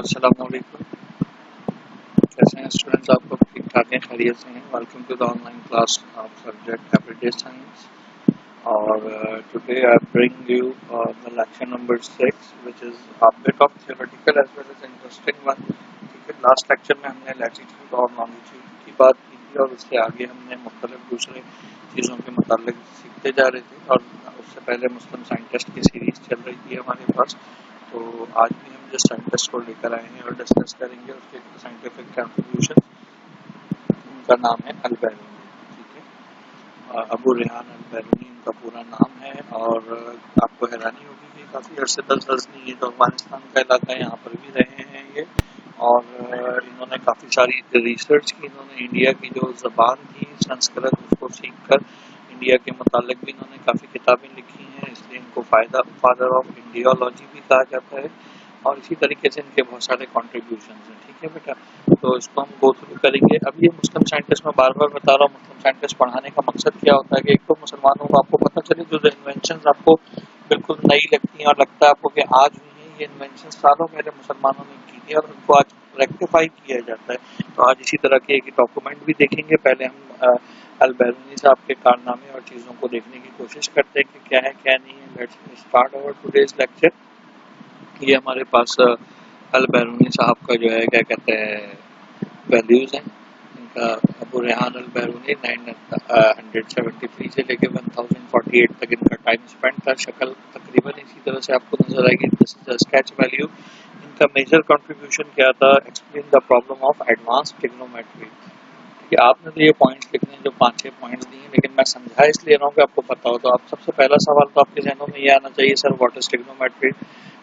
अस्सलाम वालेकुम। कैसे हैं स्टूडेंट्स? आप लोग ठीक ठाक हैं, खैरियत से हैं? Welcome to the online class of subject everyday science. और today I bring you the lecture number 6 which is a bit of theoretical as well as interesting one. ठीक है, लास्ट लेक्चर में हमने लैटिट्यूड और लॉन्गिट्यूड की बात की थी और उसके आगे हमने मुख्तलिफ दूसरे चीज़ों के मुताबिक सीखते जा रहे थे और उससे पहले मुस्लिम साइंटिस्ट की सीरीज चल रही थी हमारे पास। तो आज भी हम जिस साइंटिस्ट को लेकर आए हैं और डिस्कस करेंगे उसके साइंटिफिक कंट्रीब्यूशन, उनका नाम है अल-बैरूनी। ठीक है, अबू रेहान अल-बैरूनी उनका पूरा नाम है। और आपको हैरानी होगी कि काफ़ी अरसे तक गजनी, ये तो अफगानिस्तान का इलाका है, यहाँ पर भी रहे हैं ये। और इन्होंने काफ़ी सारी रिसर्च की। इन्होंने इंडिया की जो ज़बान थी संस्कृत, उसको सीख कर इंडिया के मुतालिक भी इन्होंने काफ़ी किताबें लिखी हैं, इसलिए इनको फादर ऑफ इंडियोलॉजी भी कहा जाता है। और इसी तरीके से इनके बहुत सारे कॉन्ट्रीब्यूशन हैं। ठीक है बेटा, तो इसको हम गो थ्रू करेंगे। अब ये मुस्लिम साइंटिस्ट, मैं बार बार बता रहा हूँ, मुस्लिम साइंटिस्ट पढ़ाने का मकसद क्या होता है कि एक तो मुसलमानों को आपको पता चले जो इन्वेंशन आपको बिल्कुल नई लगती हैं और लगता है आपको कि आज हुई हैं, ये इन्वेंशन सालों पहले मुसलमानों ने की थी और उनको आज रेक्टिफाई किया जाता है। तो आज इसी तरह के एक डॉक्यूमेंट भी देखेंगे। पहले हम अल-बैरूनी साहब के कारनामे और चीज़ों को देखने की कोशिश करते हैं कि क्या है क्या नहीं है। Let's start our today's lecture. ये हमारे पास अल-बैरूनी साहब का जो है क्या कहते हैं वैल्यूज़ हैं इनका। अबू रेहान अल-बैरूनी 973 से लेके 1048 तक इनका टाइम स्पेंड था। शक्ल तकरीबन इसी तरह से आपको नजर आएगी। This is the sketch value. इनका मेजर कंट्रीब्यूशन क्या था? Explain the problem of advance trigonometry. कि आपने तो ये पॉइंट्स लिखने जो 5-6 पॉइंट्स दिए, लेकिन मैं समझा इसलिए रहा हूँ कि आपको पता हो। तो आप सबसे पहला सवाल तो आपके जहनों में ये आना चाहिए, sir what is trigonometry?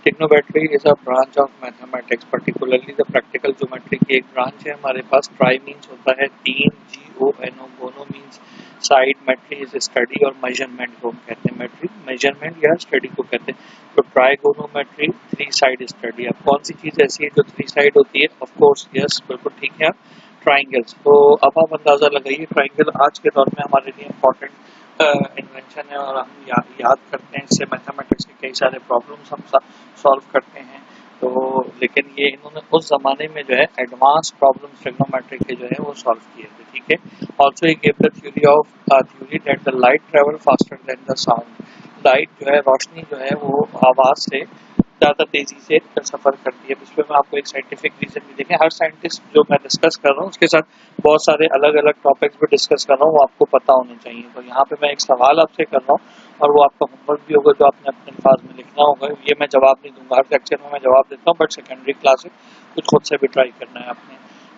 Trigonometry is a branch of mathematics, particularly the practical geometry की एक ब्रांच है हमारे पास। ट्राई मीन्स होता है 3, GONO, गोनो मीन्स साइड, मेट्री इज स्टडी और मेजरमेंट को हम कहते हैं मेट्री, मेजरमेंट या स्टडी को कहते हैं। तो ट्राइगोनोमेट्री 3 साइड स्टडी। अब कौन सी चीज़ ऐसी है जो 3 साइड होती है? ऑफ कोर्स यस, बिल्कुल ठीक है, ट्राइंगल्स। तो अब आप अंदाज़ा लगाइए, ट्राइंगल आज के दौर में हमारे लिए इम्पोर्टेंट इन्वेंशन है और हम याद करते हैं इससे मैथमेटिक्स के कई सारे प्रॉब्लम्स हम सॉल्व करते हैं। तो लेकिन ये इन्होंने उस ज़माने में जो है एडवांस प्रॉब्लम्स ट्रिग्नोमेट्रिक के जो है वो सॉल्व किए थे। ठीक है, also he give the theory that the light travel faster than the sound. Light जो है, रोशनी जो है वो आवाज़ से ज़्यादा तेज़ी से सफ़र करती है। इस पर मैं आपको एक साइंटिफिक रीज़न भी देखें। हर साइंटिस्ट जो मैं डिस्कस कर रहा हूँ उसके साथ बहुत सारे अलग अलग टॉपिक्स भी डिस्कस कर रहा हूँ, वो आपको पता होने चाहिए। तो यहाँ पे मैं एक सवाल आपसे कर रहा हूँ और वो आपका होमवर्क भी होगा जो आपने अपने अल्फाज में लिखना होगा। ये मैं जवाब नहीं दूंगा, हर लेक्चर में मैं जवाब देता हूँ, बट सेकेंडरी क्लास में कुछ खुद से भी ट्राई करना है आपने।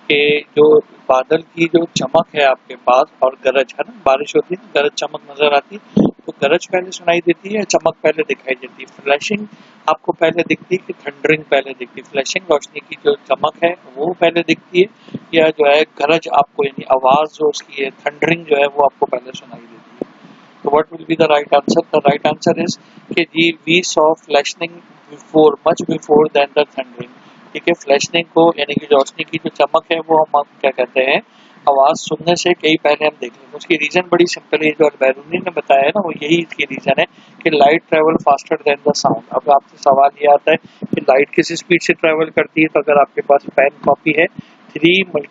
कि जो बादल की जो चमक है आपके पास और गरज है ना, बारिश होती है, गरज चमक नजर आती है, तो गरज पहले सुनाई देती है, चमक पहले दिखाई देती है? फ्लैशिंग आपको पहले दिखती है कि थंडरिंग पहले दिखती है? फ्लैशिंग रोशनी की जो चमक है वो पहले दिखती है या जो है गरज आपको, यानी आवाज जो उसकी है, थंडरिंग जो है वो आपको पहले सुनाई देती है? तो what will be the right answer? The right answer is कि जी we saw flashing before, much before than the thundering. ठीक है, फ्लैशनिंग को यानी कि रोशनी की जो चमक है वो हम क्या कहते हैं, आवाज सुनने से कई पहले हम देख लेंगे। उसकी रीजन बड़ी सिंपल है, जो बैरूनी ने बताया है ना, वो यही इसकी रीजन है कि light travel faster than the sound. अब आपसे सवाल ये आता है कि लाइट किस स्पीड से ट्रेवल करती है? तो अगर आपके पास पेन कॉपी है, 3 ×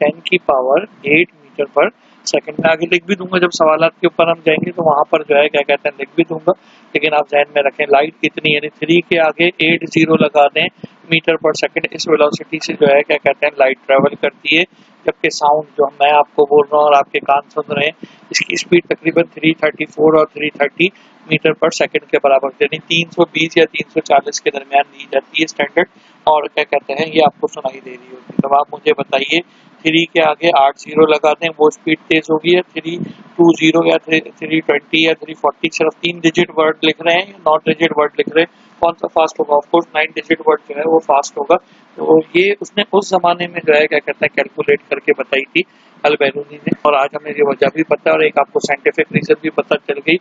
10⁸ मीटर पर सेकंड में आगे लिख भी दूंगा, जब सवालात के ऊपर हम जाएंगे तो वहां पर जो है क्या कहते हैं लिख भी दूंगा। लेकिन आप ध्यान में रखें, लाइट कितनी, यानी 3 के आगे 8 जीरो लगा दें, मीटर पर सेकंड, इस वेलोसिटी से जो है क्या कहते हैं लाइट ट्रेवल करती है। जबकि साउंड जो मैं आपको बोल रहा हूँ और आपके कान सुन रहे हैं, इसकी स्पीड तकरीबन 334 और 330 मीटर पर सेकंड के बराबर, यानी 320 या 340 के दरमियान दी जाती है स्टैंडर्ड। और क्या कहते हैं ये आपको सुनाई दे रही होगी। तब आप मुझे बताइए, 3 के आगे 8 जीरो लगा दें, वो स्पीड तेज होगी या 320 या 320 या 340? सिर्फ 3 डिजिट वर्ड लिख रहे हैं या 9 डिजिट वर्ड लिख रहे हैं, कौन सा फास्ट होगा? ऑफकोर्स 9 डिजिट वर्ड जो है वो फास्ट होगा। तो ये उसने उस जमाने में जो है क्या कहते हैं कैलकुलेट करके बताई थी अल-बैरूनी ने। और आज हमें ये वजह भी पता है और एक आपको साइंटिफिक रीजन भी पता चल गई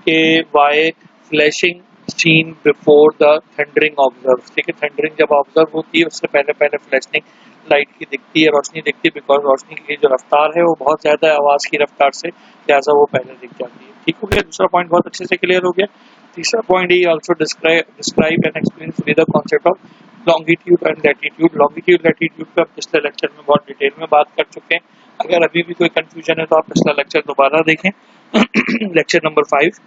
कि why flashing seen before the thundering observe. ठीक है, थंडरिंग जब ऑब्जर्व होती है उससे पहले पहले फ्लैशिंग लाइट की दिखती है, रोशनी दिखती है, बिकॉज रोशनी की जो रफ्तार है वो बहुत ज्यादा है आवाज की रफ्तार से, लिहाजा वो पहले दिख जाती है। ठीक हो गया, दूसरा पॉइंट बहुत अच्छे से क्लियर हो गया। तीसरा point, he also describe and explain fully the concept of longitude and latitude. Longitude latitude पे हम पिछले लेक्चर में बहुत डिटेल में बात कर चुके हैं। अगर अभी भी कोई कंफ्यूजन है तो आप पिछला लेक्चर दोबारा देखें लेक्चर नंबर 5,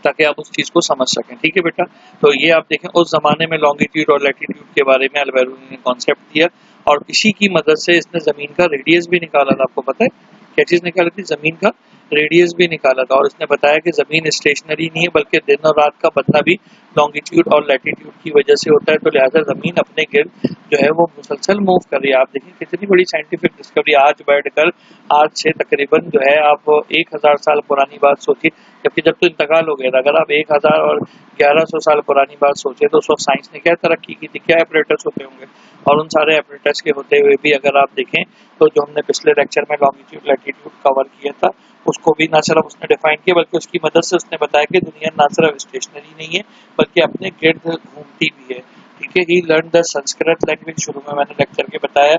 ताकि आप उस चीज को समझ सकें। ठीक है बेटा, तो ये आप देखें उस जमाने में लॉन्गिट्यूड और लैटिट्यूड के बारे में अल्बेरूनी ने कॉन्सेप्ट दिया, और इसी की मदद से इसने जमीन का रेडियस भी निकाला था। आपको पता है क्या चीज निकाली थी? जमीन का रेडियस भी निकाला था। और इसने बताया कि जमीन स्टेशनरी नहीं है, बल्कि दिन और रात का बदला भी लॉन्गिट्यूड और लैटिट्यूड की वजह से होता है। तो लिहाजा जमीन अपने गिर्द जो है वो मुसलसल मूव कर रही है। आप देखिए कितनी बड़ी साइंटिफिक डिस्कवरी। आज बैठकर आज से तकरीबन जो है आप 1000 साल पुरानी बात सोचिए, जबकि जब तो इंतकाल हो गया था। अगर आप 1000 और 1100 साल पुरानी बात सोचे तो उस वक्त साइंस ने क्या तरक्की की थी, क्या एपरेटस होते होंगे। और उन सारे एपरेटस के होते हुए भी अगर आप देखें तो जो हमने पिछले लेक्चर में लॉन्गिट्यूड लैटिट्यूड कवर किया था, उसको भी ना सिर्फ उसने डिफाइन किया, बल्कि उसकी मदद से उसने बताया कि दुनिया ना सिर्फ स्टेशनरी नहीं है, बल्कि अपने गिर्द घूमती भी है। ठीक है, ही लर्न द संस्कृत लैंग्वेज। शुरू में मैंने लेक्चर के बताया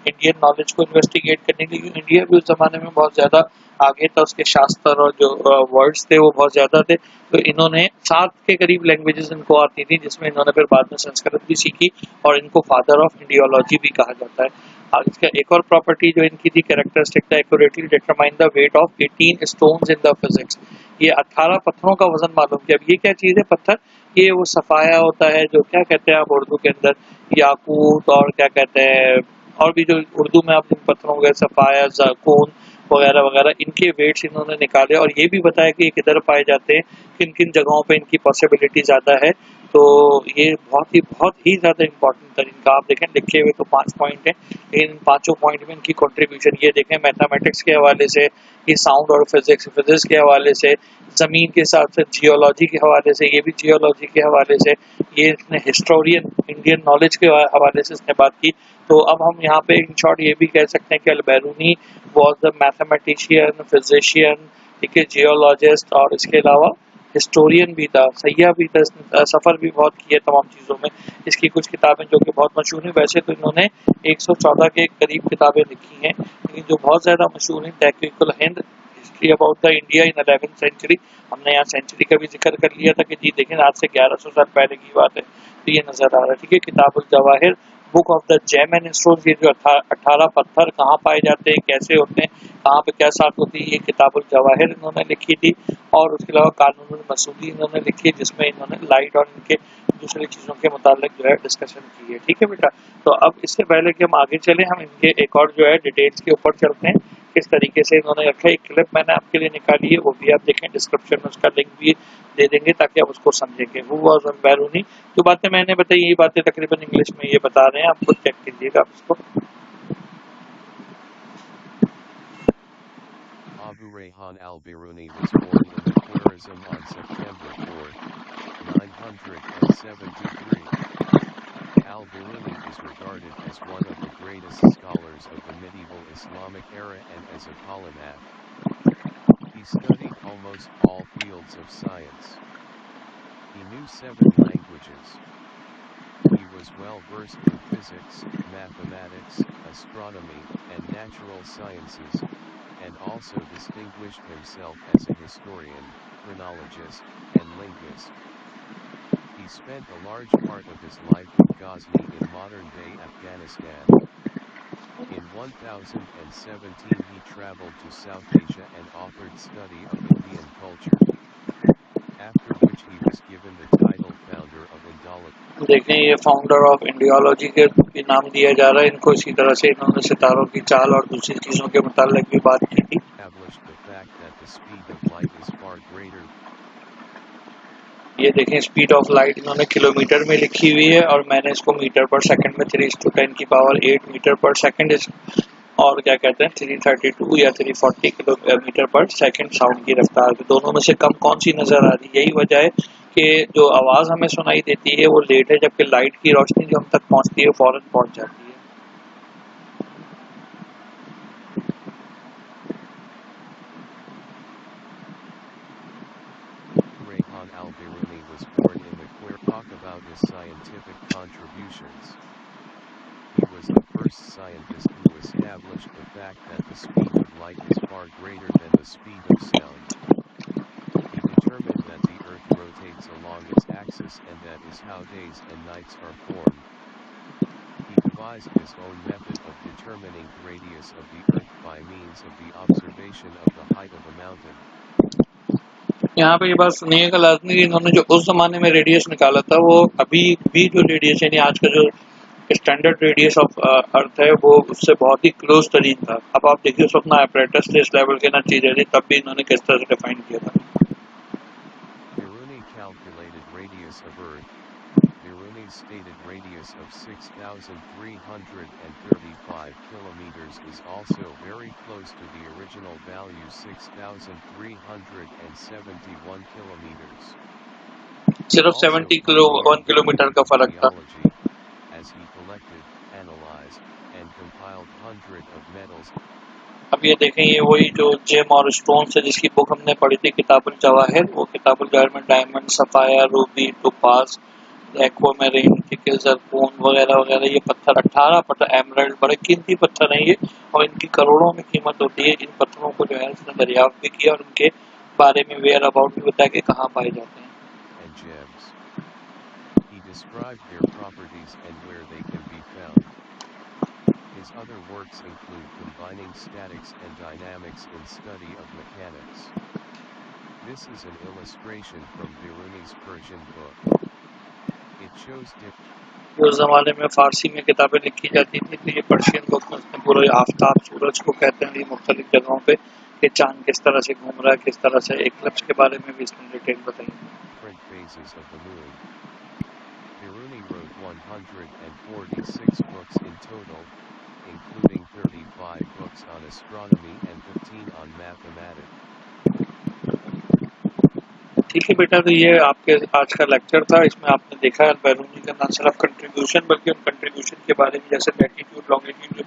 इंडियन नॉलेज को इन्वेस्टिगेट करने के लिए। इंडिया भी उस जमाने में बहुत ज्यादा आगे था, उसके शास्त्र और जो वर्ड्स थे वो बहुत ज्यादा थे। तो इन्होंने 7 के करीब लैंग्वेजेस इनको आती थी, जिसमें इन्होंने फिर बाद में संस्कृत भी सीखी, और इनको फादर ऑफ इंडियोलॉजी भी कहा जाता है। और इसका एक और प्रॉपर्टी जो इनकी थी, कैरेक्टरिस्टिक था, accurately determine the weight of 18 stones in the physics. ये 18 पत्थरों का वजन मालूम किया। अब ये क्या चीज है पत्थर? ये वो सफाया होता है, जो क्या कहते हैं आप उर्दू के अंदर, याकूत, और क्या कहते हैं और भी जो उर्दू में आप जिन पत्थरों के, सफाया, ज़रकून वगैरह वगैरह, इनके वेट्स इन्होंने निकाले, और ये भी बताया कि ये किधर पाए जाते हैं, किन किन जगहों पे इनकी पॉसिबिलिटी ज़्यादा है। तो ये बहुत ही ज़्यादा इंपॉर्टेंट था इनका। आप देखें लिखे हुए तो 5 पॉइंट हैं, इन पांचों पॉइंट में इनकी कंट्रीब्यूशन ये देखें, मैथमेटिक्स के हवाले से, ये साउंड और फिजिक्स, फिजिक्स के हवाले से, जमीन के साथ साथ जियोलॉजी के हवाले से, ये भी जियोलॉजी के हवाले से, ये इसने हिस्टोरियन इंडियन नॉलेज के हवाले से इसने बात की। तो अब हम यहाँ पे इन शॉर्ट ये भी कह सकते हैं कि अल-बैरूनी वाज द मैथमेटिशियन, फिजिशियन, ठीक है, जियोलॉजिस्ट, और इसके अलावा हिस्टोरियन भी था, सैयाह भी था, सफ़र भी बहुत किए तमाम चीज़ों में। इसकी कुछ किताबें जो कि बहुत मशहूर हैं, वैसे तो इन्होंने 114 के करीब किताबें लिखी हैं, लेकिन जो बहुत ज़्यादा मशहूर हैं, Tahqiqul Hind, history about the India in 11th century. हमने यहाँ सेंचुरी का भी जिक्र कर लिया था कि जी देखें आज से 1100 साल पहले की बात है, तो ये नज़र आ रहा है। ठीक है, Kitabul Jawahir, book of the gem and stones, ये जो 18 पत्थर कहाँ पाए जाते हैं, कैसे होते हैं, कहाँ पे क्या साथ होती है, ये किताबुल जवाहिर इन्होंने लिखी थी। और उसके अलावा कानूनुल मसूदी इन्होंने लिखी है, जिसमें इन्होंने लाइट और इनके दूसरी चीज़ों के मुतालिक जो है डिस्कशन की है। ठीक है बेटा, तो अब इससे पहले कि हम आगे चलें, हम इनके एक और जो है डिटेल्स के ऊपर चलते हैं, किस तरीके से इन्होंने रखा है। एक क्लिप मैंने आपके लिए निकाली है, वो भी आप देखें, डिस्क्रिप्शन में उसका लिंक भी दे देंगे ताकि आप उसको समझेंगे। हु वाज अल-बैरूनी, जो बातें मैंने बताई यही बातें तकरीबन इंग्लिश में ये बता रहे हैं, आप खुद चेक कीजिएगा आप इसको। Abu Rayhan al-Biruni was born in the Khwarizm on September 4, 973. Al-Biruni is regarded as one of the greatest scholars of the medieval Islamic era and as a polymath. He studied almost all fields of science. He knew 7 languages. He was well versed in physics, mathematics, astronomy, and natural sciences, and also distinguished himself as a historian, chronologist, and linguist. He spent a large part of his life in Ghazni in modern-day Afghanistan. In 1017 he traveled to South Asia and offered study of Indian culture, after which he was given the title founder of Indology. देखें ये founder of इंडियोलॉजी के भी नाम दिया जा रहा है इनको। इसी तरह से इन्होंने सितारों की चाल और दूसरी चीज़ों के मुताल्लिक भी बात की थी। The fact that the speed of light is far greater. ये देखें स्पीड ऑफ लाइट इन्होंने किलोमीटर में लिखी हुई है, और मैंने इसको मीटर पर सेकंड में 3:10⁸ मीटर पर सेकंड, और क्या कहते हैं 332 या 340 किलोमीटर पर सेकंड साउंड की रफ्तार। दोनों में से कम कौन सी नज़र आ रही है? यही वजह है कि जो आवाज़ हमें सुनाई देती है वो लेट है, जबकि लाइट की रोशनी जो हम तक पहुँचती है फौरन पहुँच जाती है। Rayhan al-Biruni was born in the Quir. Talk about his scientific contributions. He was the first scientist who established the fact that the speed of light is far greater than the speed of sound. He determined that the Earth rotates along its axis, and that is how days and nights are formed. devised his own method of determining the radius of the Earth by means of the observation of the height of a mountain. यहाँ पे ये बात सुनिएगा लाजमी, इन्होंने जो उस जमाने में रेडियस निकाला था वो अभी भी जो रेडियस यानी आज का जो स्टैंडर्ड रेडियस ऑफ अर्थ है वो उससे बहुत ही क्लोज तरीन था। अब आप देखिए उस अपना apparatus थे इस लेवल के ना चीजें थी, तब भी इन्होंने किस तरह से डिफाइन किया था। Biruni calculated radius of Earth. Biruni's stated radius of 6,335 kilometers is also very close to the original value 6,371 kilometers. सिर्फ 70 किलो 1 किलोमीटर का फर्क था। As he collected, analyzed, and compiled hundreds of metals. अब ये देखें, ये वही जो जेम और स्टोन से जिसकी बुक हमने पढ़ी थी किताबुल जवाहिर, वो किताबुल जवाहिर में डायमंड, सफायर, रूबी, टोपाज, एक्वामेरिन, जरपून वगैरह वगैरह ये पत्थर 18 पत्थर, एमरल्ड, बड़े कीमती पत्थर हैं ये और इनकी करोड़ों में कीमत होती है। इन पत्थरों को जो है उसने दरियाफ्त भी किया और उनके बारे में वेयर अबाउट भी बताया कि कहाँ पाए जाते हैं। He described their properties and where they can be found. His other works include combining statics and dynamics in study of mechanics. This is an illustration from Biruni's Persian book. It shows उस जमाने में फारसी में किताबें लिखी जाती थी, तो ये पर्शियन बुक में उसने पूरा आफ्ताब सूरज को कहते हैं ये मुख्तलिफ जगहों पे कि चांद किस तरह से घूम रहा है, किस तरह से इक्लिप्स के बारे में भी इसने डिटेल बताई। Biruni wrote 146 books in total, including 35 books on astronomy and 15 on mathematics. ठीक है बेटा, तो ये आपके आज का लेक्चर था। इसमें आपने देखा बैरूनी का ना सिर्फ कंट्रीब्यूशन बल्कि उन कंट्रीब्यूशन के बारे में जैसे लैटिट्यूड लॉन्गिट्यूड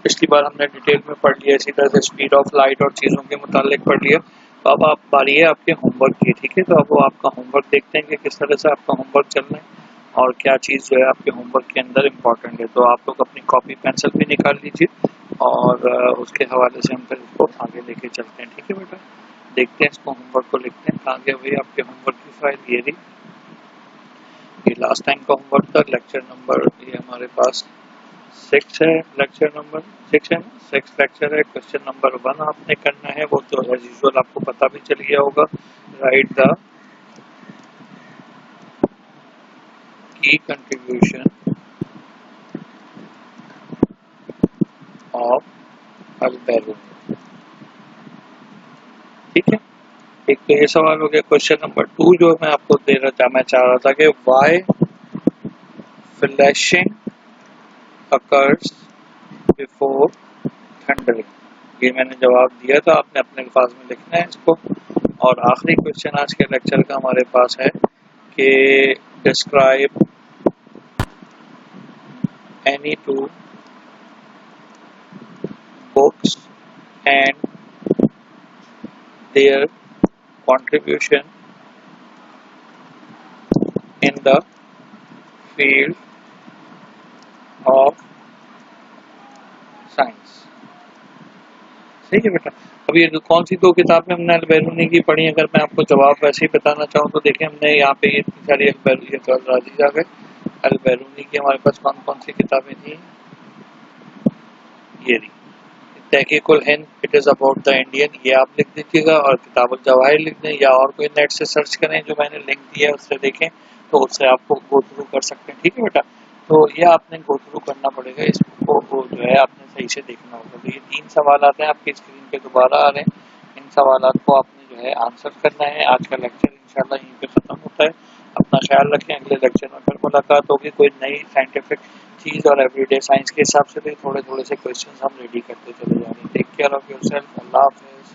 पिछली बार हमने डिटेल में पढ़ लिया, इसी तरह से स्पीड ऑफ लाइट और चीज़ों के मुतालिक पढ़ लिया। तो अब आप बारी है आपके होमवर्क की, ठीक है। तो अब वो आपका होमवर्क देखते हैं कि किस तरह से आपका होमवर्क चल रहा है और क्या चीज़ जो है आपके होमवर्क के अंदर इम्पॉर्टेंट है। तो आप लोग अपनी कॉपी पेंसिल भी निकाल लीजिए और उसके हवाले से हम फिर इसको आगे लेके चलते हैं, ठीक है बेटा। देखते हैं इसको, होमवर्क को लिखते हैं। कहाँ गया भाई आपके होमवर्क की फाइल, ये रही। ये लास्ट टाइम का होमवर्क था, लेक्चर नंबर ये हमारे पास 6 है, लेक्चर नंबर 6 है ना, 6 लेक्चर है। क्वेश्चन नंबर 1 आपने करना है, वो तो एज यूजुअल आपको पता भी चल गया होगा। राइट द की कंट्रीब्यूशन ऑफ अल-बैरूनी, ठीक है। एक तो ये सवाल हो गया। क्वेश्चन नंबर 2 जो मैं आपको दे रहा था, मैं चाह रहा था कि why flashing occurs before thundering, ये मैंने जवाब दिया था, आपने अपने अल्फाज में लिखना है इसको। और आखिरी क्वेश्चन आज के लेक्चर का हमारे पास है कि describe any two books and their contribution in the field of science, ठीक है बेटा। अब ये कौन सी 2 किताबें हमने अल-बैरूनी की पढ़ी, अगर मैं आपको जवाब वैसे ही बताना चाहूँ तो देखिए हमने यहाँ पे ये इतनी सारी अल-बैरूनी की हमारे पास कौन कौन सी किताबें थी, ये रही Tahqiqul Hind, it is about the Indian, ये आप लिख दीजिएगा और किताबुल जवाहिर लिख दें, या और कोई नेट से सर्च करें जो मैंने लिंक दिया है उससे देखें, तो उससे आपको गो थ्रू कर सकते हैं, ठीक है बेटा। तो ये आपने गो थ्रू करना पड़ेगा, इसको जो है आपने सही से देखना होगा। तो ये 3 सवाल आते हैं आपकी स्क्रीन पे दोबारा आ रहे हैं, इन सवालों को आपने जो है आंसर करना है। आज का लेक्चर इंशाल्लाह यहीं पे ख़त्म होता है। अपना ख्याल रखें, अगले लेक्चर में फिर मुलाकात होगी कोई नई साइंटिफिक चीज़ और एवरीडे साइंस के हिसाब से भी थोड़े थोड़े से क्वेश्चन हम रेडी करते चले जाएंगे। टेक केयर ऑफ योरसेल्फ, अल्लाह हाफिज़।